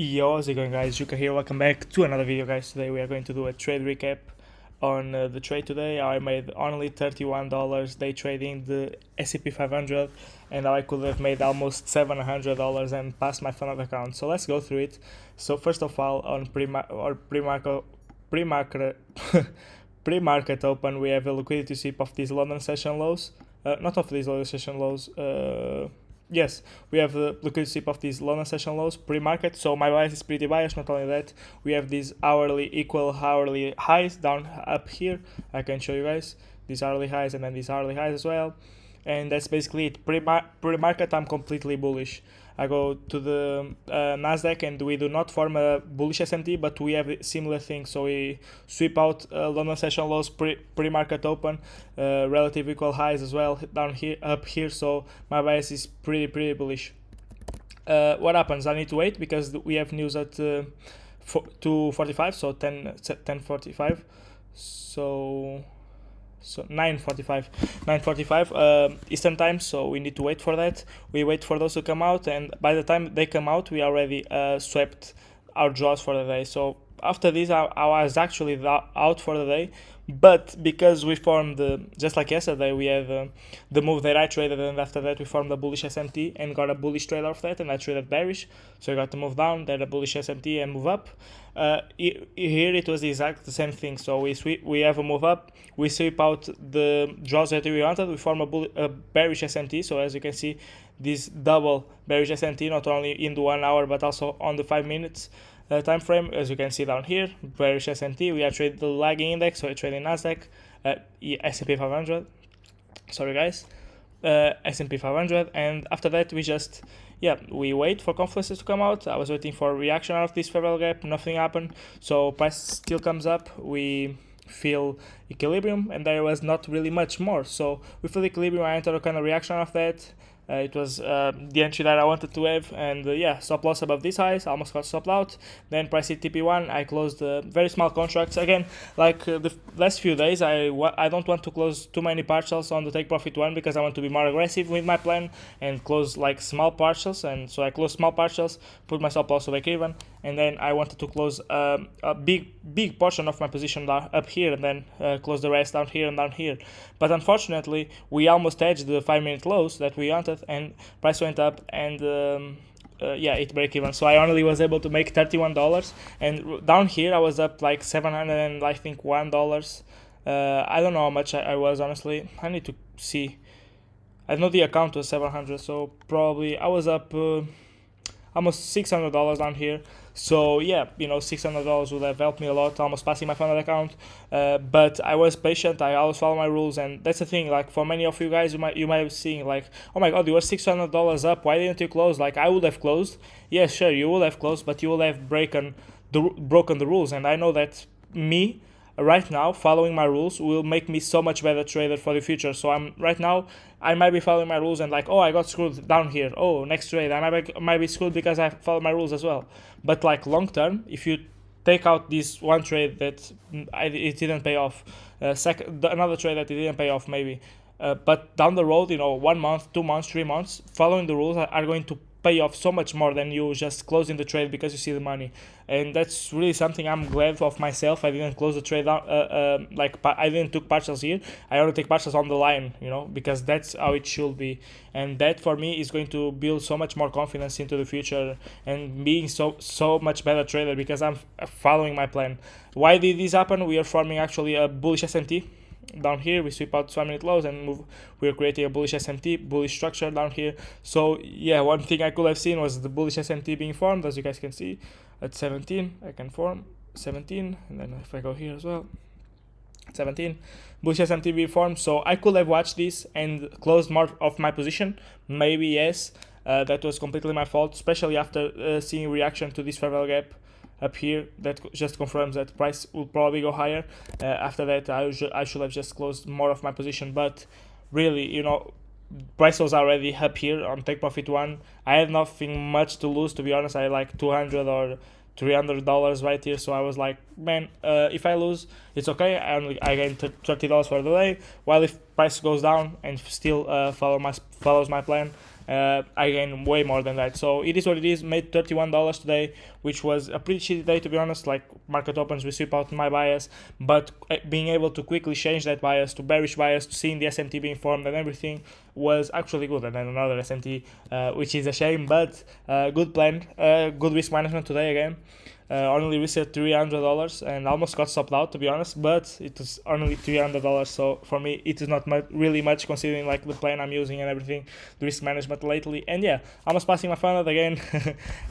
Yo, how's it going, guys? Yuka here. Welcome back to another video, guys. Today we are going to do a trade recap on the trade today. I made only $31 day trading the S&P 500, and I could have made almost $700 and passed my fallowed account. So let's go through it. So first of all, on pre-market pre-market open, we have a liquidity sweep of these London session lows. Not of these London session lows. Yes, we have the liquidity sweep of these London session lows pre-market, so my bias is pretty biased. Not only that, we have these equal hourly highs down up here. I can show you guys these hourly highs and then these hourly highs as well. And that's basically it. Pre-market, I'm completely bullish. I go to the Nasdaq and we do not form a bullish S&T, but we have a similar thing. So we sweep out London session lows pre-market open, relative equal highs as well down here, up here. So my bias is pretty bullish. What happens? I need to wait because we have news at 2:45, so 10:45. So 9:45 Eastern time, so we need to wait for that. We wait for those to come out, and by the time they come out, we already swept our draws for the day. So after this, I was actually out for the day, but because we formed just like yesterday, we had the move that I traded, and after that we formed a bullish SMT and got a bullish trade off that, and I traded bearish, so I got to move down, then a bullish SMT and move up. Here it was exactly the same thing. So we have a move up, we sweep out the draws that we wanted, we form a bearish SMT. So as you can see, this double bearish SMT, not only in the 1 hour but also on the 5 minutes time frame. As you can see down here, bearish SMT. We are trading the lagging index, so we're trading Nasdaq, S&P 500. Sorry guys, S&P 500, and after that we wait for confluences to come out. I was waiting for a reaction out of this favorable gap, nothing happened, so price still comes up, we feel equilibrium, and there was not really much more. So we feel equilibrium, I entered a kind of reaction of that. It was the entry that I wanted to have, and stop loss above these highs, almost got stopped out. Then price hit TP1, I closed very small contracts. Again, like the last few days, I don't want to close too many partials on the take profit one because I want to be more aggressive with my plan and close like small partials. And so I closed small partials, put my stop loss break even, and then I wanted to close a big portion of my position up here, and then close the rest down here and down here. But unfortunately, we almost edged the 5-minute lows that we wanted, and price went up, and it break even. So I only was able to make $31, and down here I was up like $700 and I think $1. I don't know how much I was, honestly. I need to see. I know the account was 700, so probably I was up almost $600 down here. So yeah, $600 would have helped me a lot, almost passing my fallowed account. But I was patient. I always follow my rules, and that's the thing. Like for many of you guys, you might be seeing like, oh my god, you were $600 up. Why didn't you close? Like I would have closed. Yes, sure, you will have closed, but you will have broken the rules. And I know that me right now following my rules will make me so much better trader for the future. So I might be following my rules and like, oh, I got screwed down here, oh, next trade I might be screwed because I followed my rules as well. But like long term, if you take out this one trade that it didn't pay off, another trade that it didn't pay off maybe, but down the road, 1 month, 2 months, 3 months, following the rules are going to pay off so much more than you just closing the trade because you see the money. And that's really something I'm glad of myself. I didn't close the trade down, I didn't took partials here. I only take partials on the line, because that's how it should be. And that for me is going to build so much more confidence into the future and being so much better trader because I'm following my plan. Why did this happen? We are forming actually a bullish S&T. Down here we sweep out 5-minute lows and move. We're creating a bullish SMT, bullish structure down here. So yeah, one thing I could have seen was the bullish SMT being formed. As you guys can see at 17, I can form 17, and then if I go here as well, 17, bullish SMT being formed. So I could have watched this and closed more of my position, maybe. Yes, that was completely my fault, especially after seeing reaction to this favorable gap up here. That just confirms that price will probably go higher. After that, I should have just closed more of my position. But really, price was already up here on take profit one. I had nothing much to lose, to be honest. I had like $200 or $300 right here, so I was like, man, if I lose, it's okay. I gained $30 for the day. While if price goes down and still follows my plan, I gained way more than that. So it is what it is. Made $31 today, which was a pretty shitty day, to be honest. Like, market opens, we sweep out my bias, but being able to quickly change that bias to bearish bias, to seeing the SMT being formed and everything was actually good. And then another SMT, which is a shame, but good plan, good risk management today again. Only reset $300 and almost got stopped out, to be honest, but it was only $300, so for me it is not really much, considering like the plan I'm using and everything, the risk management lately. And yeah, almost passing my funnel again.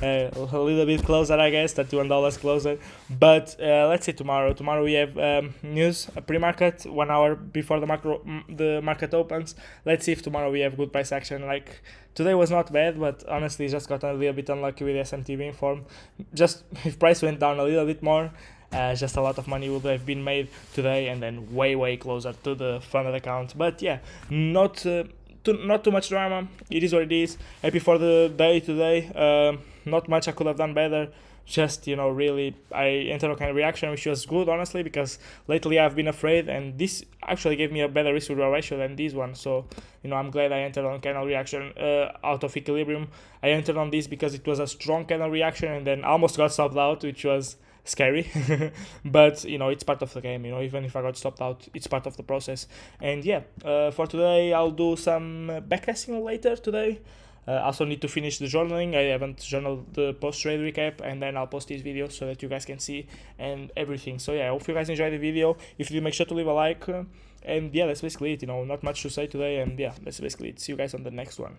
A little bit closer, I guess, $31 closer, but let's see tomorrow. Tomorrow we have news, pre-market, 1 hour before the market opens. Let's see if tomorrow we have good price action. Like, today was not bad, but honestly just got a little bit unlucky with SMT being formed. Just if price went down a little bit more, just a lot of money would have been made today, and then way closer to the funded account. But yeah, not too much drama. It is what it is. Happy for the day today. Not much I could have done better. Just, really, I entered a kind of reaction, which was good, honestly, because lately I've been afraid, and this actually gave me a better risk reward ratio than this one. So, I'm glad I entered on candle reaction out of equilibrium. I entered on this because it was a strong candle reaction, and then almost got stopped out, which was scary. But it's part of the game. Even if I got stopped out, it's part of the process. And yeah, for today I'll do some backtesting later today. Also need to finish the journaling. I haven't journaled the post-trade recap, and then I'll post this video so that you guys can see and everything. So yeah, I hope you guys enjoyed the video. If you do, make sure to leave a like. And yeah, that's basically it. Not much to say today. And yeah, that's basically it. See you guys on the next one.